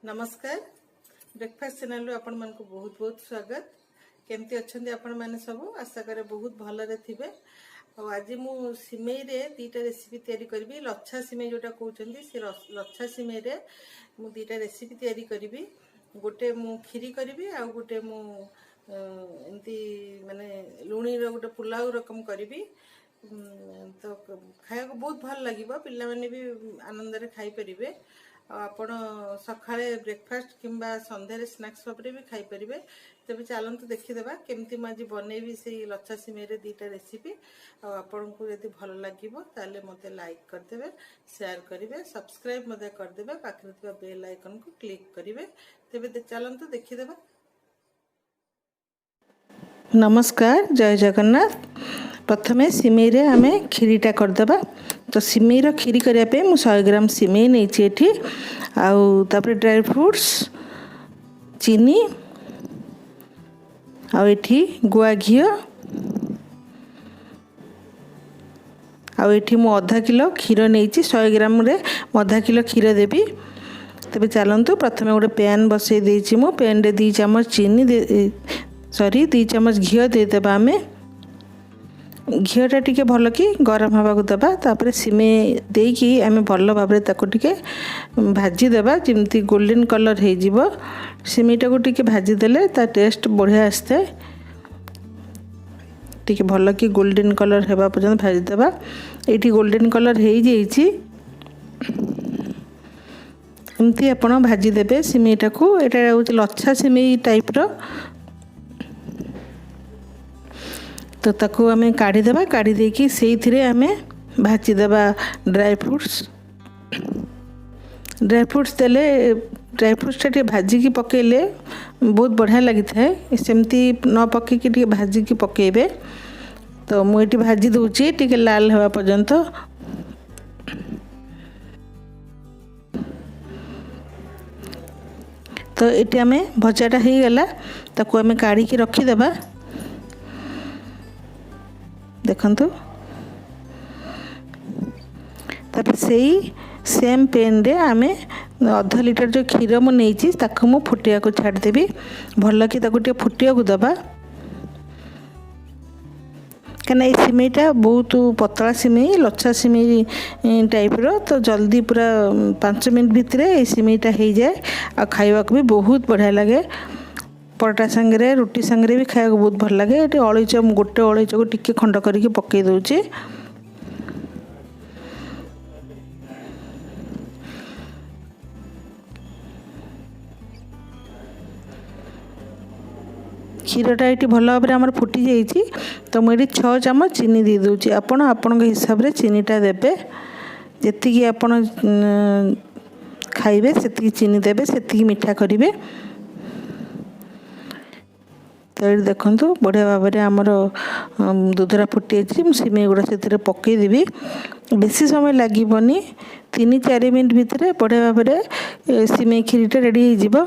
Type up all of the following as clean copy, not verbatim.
नमस्कार breakfast channel रू आपण मानक बहुत बहुत स्वागत। केमती अच्छे आपण मैंने सब आशा करे बहुत भलरे थे। आज मु सिमेई रे दीटा रेसिपी तैयारी करी। लच्छा सिमेई जोटा कहते से लच्छा सिमेई रे मु दीटा रेसिपी तैयारी करी। गोटे मु खीरी करी आ गोटे मु एमती माने लुणी गोटे पुलाव रकम करी। तो खाया को बहुत भल लगे, पिला माने भी आनंद रे खाई परिबे। आपण सकाळे ब्रेकफास्ट किंबा संध्यारे स्नैक्स भाव भी खाई परिबे। तेबे चलतु देखीदेबा केमती आज बनैबी से लच्छा सिमेई रे दीटा रेसिपी। आपण को यदि भल लागिबो ताले मते लाइक करदेबे, शेयर करिवे, सब्सक्राइब मते करदेबे, पाखरे थिबा बेल आइकन को क्लिक करिवे। तेबे चलतु देखीदेबा। नमस्कार, जय जगन्नाथ। प्रथमे सिमेई रे आमे खीरीटा करदेबा। तो सिमेई रो खीरी करिया पे मु 100 ग्राम सिमेई नेछि एठी। आउ तापर ड्राई फ्रूट्स, चीनी, आउ एठी गुआ घी, आउ एठी मु आधा किलो खीर नेछि। 100 ग्राम रे आधा किलो खीर देबी। तबे चलंतु प्रथमे गोटे पैन बसई देछि मु। पैन रे 2 चम्मच चीनी 2 चम्मच घी दे देबा। आमे घीटा टिके भल कि गरम हवा को दबा। तापर सिमेई देकी आमे भल भाबरे ताको टिके भाजी देबा जेमती गोल्डन कलर हे जिवो। सिमेईटा को टिके भाजी देले ता टेस्ट बढ़िया आस्ते। टिके भल कि गोल्डन कलर हेबा पर्यंत भाजी देबा। एठी गोल्डन कलर हे जेइछि एमती आपण भाजी देबे सिमेईटा को। एटा होछि लच्छा सिमेई टाइप रो। तो ताको आमे काढ़ी देबा। काढ़ी देकी सेई थिरे आमे भाजी देबा ड्राई फ्रूट्स। ड्राई फ्रूट्स देले ड्राई फ्रूट्स टे भाजी की पकेले बहुत बढ़िया लगी थाए। सेमती न पके की टे भाजी की पकेबे। तो मु एटी भाजी दोची टिके लाल हवा पर्यंत। तो एटी आमे भजाटा हे गला ताको आमे काढ़ी की रखी देबा। देखंतु तापर सेई सेम पैन रे आमे आधा लीटर जो खीर मु नेछि ताको मु फुटिया को छाड़ देबी। भल कि ताको टे फुटिया को दबा। कना ए सिमेईटा बहुत पतला सिमेई, लच्छा सिमेई टाइप रो। तो जल्दी पूरा 5 मिनट भितरे ए सिमेईटा हे जाए आ खाइबा को भी बहुत बढ़िया लगे। परोटा संगे रुटी संगे भी खाया बहुत भल लगे। ये अलैच गोटे अलैच को टिके खंड करके पकई दौचे। क्षीरटा ये भल भाव में फुटी जाइए। तो मुझे 6 चम्मच चीनी दे दूची। आपण हिसाब से चीनीटा देबे। जी आपण खाइबे से चीनी देबे, से मीठा करेंगे। तो ये देखंतु बढ़िया भाव में आमर दूधरा फुटी सिमेई गुड़ा से पकई देवी। बेसी समय लगे 3-4 मिनट भितर बढ़िया भाव में सिमेई खीरीटा रेडी हो जिवो।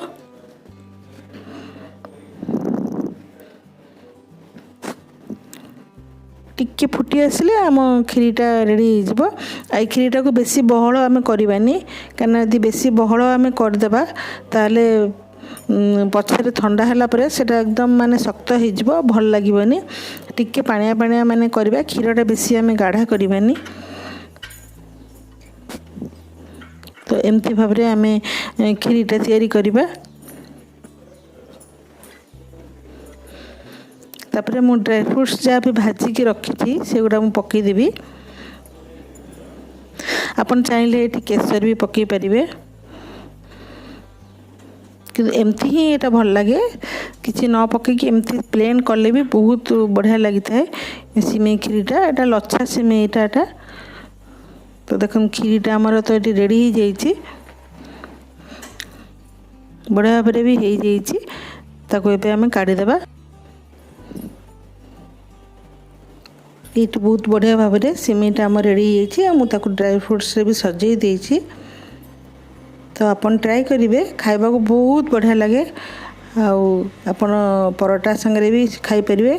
टिके फुटी आसले आम खीरीटा रेडी हो जिवो। आई खीरीटा को बेसी बहल आम करवानी, कहीं यदि बेसी बहल आम करदेबा ताले पछरे ठंडा हैला परे सेटा एकदम माने शक्त हो जिवो, भल लागिवनी। टिके पानिया पानिया माने करबा। खीरटा बेसी आमे गाढ़ा करबानी। तो एमती भाव रे आमे खीरीटा तैयारी करबा। तापरे मु ड्राई फ्रूट्स जा भी भाजी के रखी थी सेगुड़ा मु पकई देबी। आपण चाहिले एठी केसर भी पकई परिबे, कि एमती ही एटा भल लगे। किसी न पकई कि एमती प्लेन कले भी बहुत बढ़िया लगी थाए सिमेई खीरीटा। एटा लच्छा सिमेईटा एटा। तो देखम खीरीटा हमर तो एटी रेडी हो जाइए। बढ़िया भाव भी हो जाइए। ताको एबे आमे काढ़ी देबा। ये बहुत बढ़िया भाव में सिमेईटा आम रेडी हो मुझे ड्राई फ्रूट्स रे भी सजाई देछि। तो आपन ट्राई करेंगे, खाइबा को बहुत बढ़िया लगे। आपण परोटा संगे भी खाई परिबे,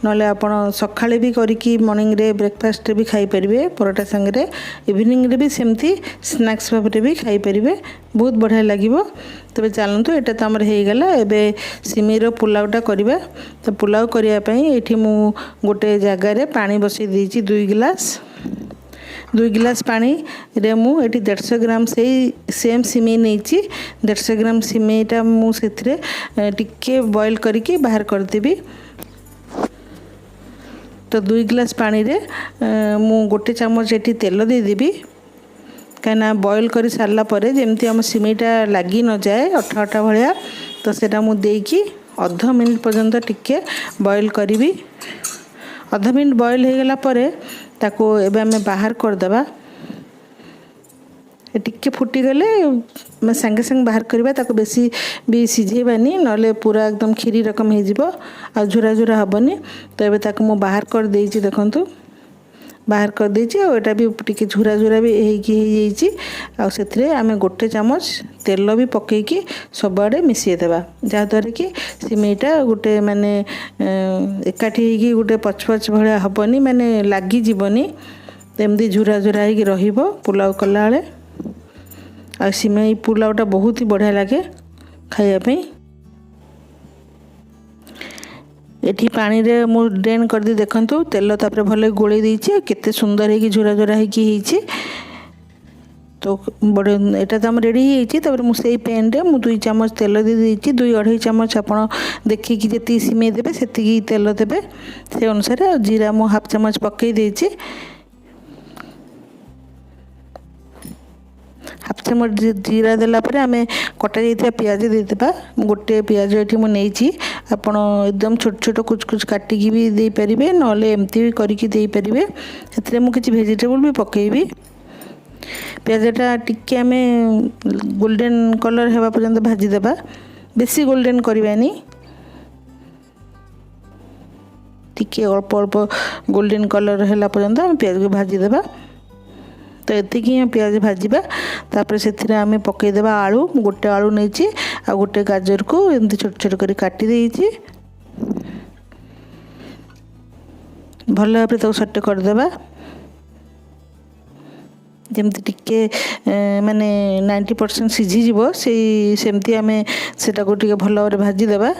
नले आपण सकाळे भी करिकी मॉर्निंग रे ब्रेकफास्ट रे भी खाई परिबे परोटा संगे इवनिंग रे भी सेमती स्नैक्स भाव रे भी खाई परिबे बहुत बढ़िया लागिवो। तबे चलतु एटा तो हमर हे गला एबे सिमेईर पुलावटा करबा। तो पुलाव करिया पई एठी मु गोटे जगह रे पानी बसई देछि 2 गिलास पानी रे मु एठी 150 ग्राम से सेम सिमेई नेछि 150 ग्राम सिमेईटा मु सेथरे टिके बॉईल करके बाहर कर देबी। तो 2 गिलास पानी रे मु गोटे चम्मच एठी तेल दे देबी कहीं बॉईल कर सारा पर जमती आम सिमेईटा लगी न जाए अठा अठा भाया। तो सेटा मु देकी आधा मिनिट पर्यंत टिके बॉईल करी। आधा मिनिट बॉईल हो गला परे ताको एबे हमें बाहर कर देबा। टिके फुटी गले मैं संगे संग बाहर करबा ताको बेसी भी सिझेबानी नले पूरा एकदम खीरी रकम हो जिवो आ झुरा झुरा हबनी। तो एबे ताको मु बाहर कर देछि देखंतु बाहर कर देछि आ एटा भी टिके झुरा झुरा भी हो जाइछि आ सेथरे आमे गोटे चम्मच तेल भी पकेकी सब आड़े मिसई देबा जहा द्वारा कि सिमेईटा गोटे माने एकाठी होगी गोटे पचपच भलिया हबनी माने लागी जीवनी एमदी झुरा झुरा होगी रहिबो पुलाव कला बेले। आ सिमेई पुलावटा बहुत ही बढ़िया लगे खाइया पई। एठी पानी रे मु ड्रेन कर दी देखंतु तेल तापर भले गोळी देछि केते सुंदर है कि झुरा झुरा है कि हिछि। तो बड़े एटा तो हम रेडी हिछि। तापर मु सेई पैन रे मु 2 चम्मच तेल दे देछि 2-2.5 चम्मच आपण देखि कि जति सिमेई देबे सेति तेल देबे से अनुसार जीरा मु हाफ चम्मच पकई देछि। हाफ चम्मच जीरा देला परे आमे कटा जाइथिया प्याज दे देबा। गोटे प्याज एठी मु नेछि आपण एकदम छोट छोट कुछ कुछ काटिकी भी दे परिबे नले एमती भी करिकी दे परिबे। सेतरे मु किछि वेजिटेबल भी पकेइबी। प्याजटा टिके आमे गोल्डन कलर हेबा पर्यंत भाजी देबा बेसी गोल्डन करबानी टिके अल्प अल्प गोल्डन कलर हेला पर्यंत आमे प्याज को भाजी देबा। तो एतिकी प्याज भाजवा तापर से आम पकई देबा आलू गोटे आलू नहीं आ गोटे गाजर को एमती छोट छोट कर काटी देछि भल भाव तो सटे करदेबा जमती टिके माने 90% सिझी जीवो सेमती आम सेटा को टिके भल भाव भाजी देबा।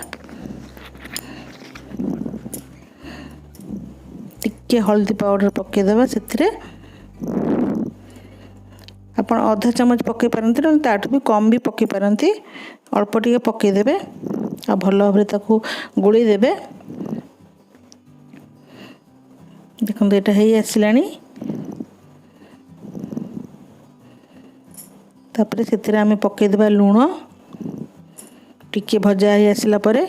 टिके हल्दी पाउडर पकई देबा सेथिरे आपण आधा चम्मच पकई पारंती न ताठू भी कम भी पकई पारंती अल्प टिके पकई देबे आ भल भाव ताकू गोली देबे। देखो एटा हेई आसिलानी तापर सेथिरे आमे पकई देबा लूण टिके भजा हेई आसिला परे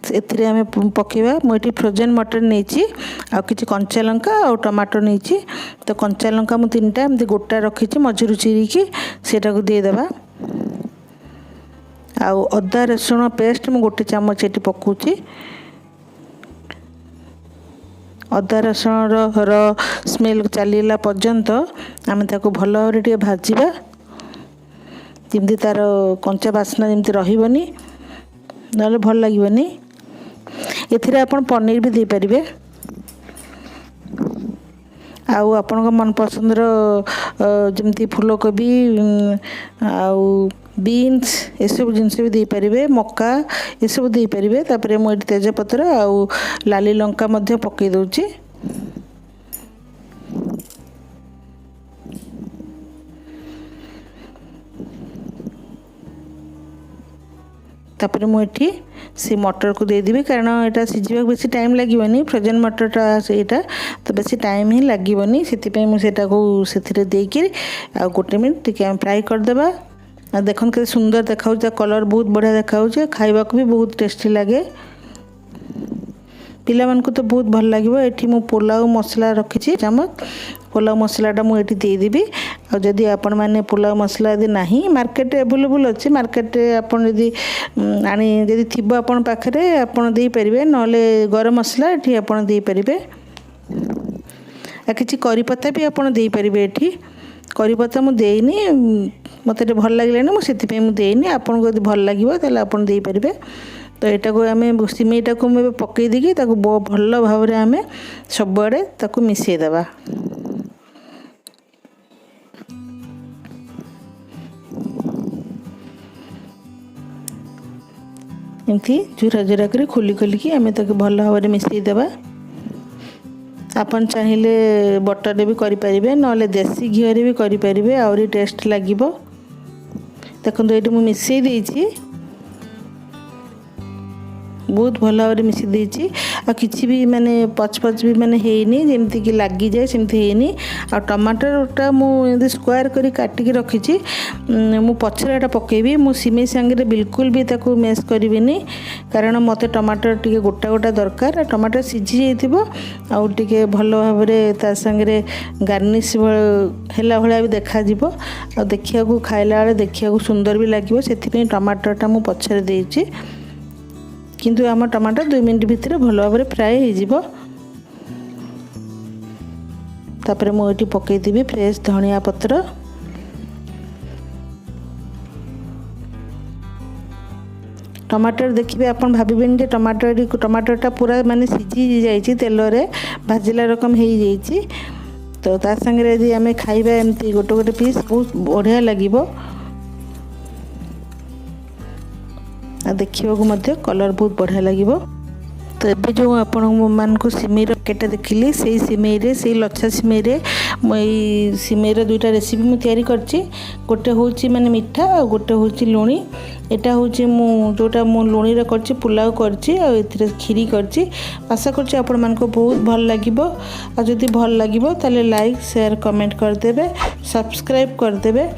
एथिरे आमे पकेबा। मुझे फ्रोजेन मटर नहीं आ किछि कंचा लंका और टमाटर नहीं तो कंचा लंका मु 3टा एमती गोटा रखी मझिरु चिरिकी सेटा को दे देबा। आ अदा रसुण पेस्ट मु गोटे चम्मच एटी पकाउछि। अदा रसुण रो स्मेल चलीला पर्यंत आमे ताको भल भाव टिके भाजीबा जेमती तार कंचा बास्ना जेमती रहिबनी नले भल लागिबनी। एथिरे आपण पनीर भी दे परिबे आउ आपण को मन पसंद रो जेमती फूलकोबी आउ बीन्स ए सब जिनस भी दे परिबे मक्का ए सब दे परिबे। तापरे मु तेज पत्र आउ लाली लंका मध्य पकई दोछि। तापर मुझे से मटर को दे देबी कारण एटा सिझिबा बेसी टाइम लागीबनी फ्रोजेन मटरटा सेटा तो बेसी टाइम ही लागीबनी सेति मु सेटा को सेथिरे देकी आ गोटे मिनट टिके फ्राई कर देबा। आ देखन के सुंदर देखाउ कलर बहुत बढ़िया देखाउ खाइबा को भी बहुत टेस्टी लगे पिला मन को तो बहुत भल लगे। एठी मु पुलाव मसला रखी चमच पुलाव मसलाटा मुझे दे देबी। और जदि आपण माने पुलाव मसला यदि नाही मार्केट अवेलेबल अच्छे मार्केट आपण यदि आनी यदि थिबो आपण पाखरे आपण दे परिबे नले गरम मसला एठी आपण दे परिबे आ किछि करी पत्ता भी आपण दे परिबे एठी करी पत्ता मु देनी मत भल लगे मुझे देनी आपको यदि भल लगे तो आप दे पारे। तो यहाँ को आम सिमेटा को मुझे पकई देकी भल भाव में आम सबुआड़े मिसेदेवा। एमती झुरा झुरा कर खोली खोलिकी आम भल भाव में मिसेदेवा। आपन चाहिए बटर भी करें ना देसी घी भी करें आहरी टेस्ट लगे। देखो ये मुझे मिसई देती बहुत भल भाव में मिसी देती आ किसी भी माने पच भी माने हेनी जमती कि लगी जाए सेमती हेनी। आ टमाटरटा मुझे स्क्वायर करी काटिकी रखी मु पछरे एटा पकेबी मु सिमेई संगे बिल्कुल भी ताको मैश करिविनी कारण मते टमाटर टिके गोटा गोटा दरकार। टमाटर सिझी जाइथिबो आ टिके भल भाव में ता संगे गार्निश हैला भलिया भी देखा जिवो आ देखिया को खाइला बेले देखिया को सुंदर भी लागिवो सेथिपे टमाटरटा मु पछरे देइछि किंतु आम टमाटर 2 मिनट भितर भल भाव में फ्राए हो। तापर मुझे पकईदेवी फ्रेश धनिया पत्र टमाटर देखिए आपन भाबिबेन जे टमाटरटा पूरा माने सिझी जाइछि तेल रे भाजिला रकम हो जाइछि। तो ता संगे यदि आम खाइबा एमती गोटे गोटे पीस बहुत बढ़िया लगिबो देखा मध्य कलर बहुत बढ़िया लगे। तो ये जो आपण मानक सिमेई रकेटा देखिली से सिमेई से लच्छा सिमेई मुई सिमेईर दुईटा रेसिपी मुझे तैयारी करछि। गोटे हूँ माने मीठा और गोटे हूँ लुणी। यहाँ हूँ जोटा मु लुणी करछि पुलाव करछि आ एथिरे खीरी करछि। आशा करछि आपण मानक बहुत भल लागिबो आ जदि भल लागिबो ताले लाइक शेयर कमेंट करदेबे सब्सक्राइब करदेबे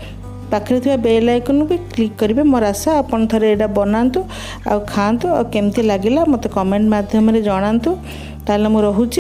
पाखे थी बेल आइकन भी क्लिक करेंगे। मोर आशा आपन थरे एटा बनातु आ खातु आ केमती लगिला मते कमेंट माध्यम रे जणातु। ताले मु रहूछि।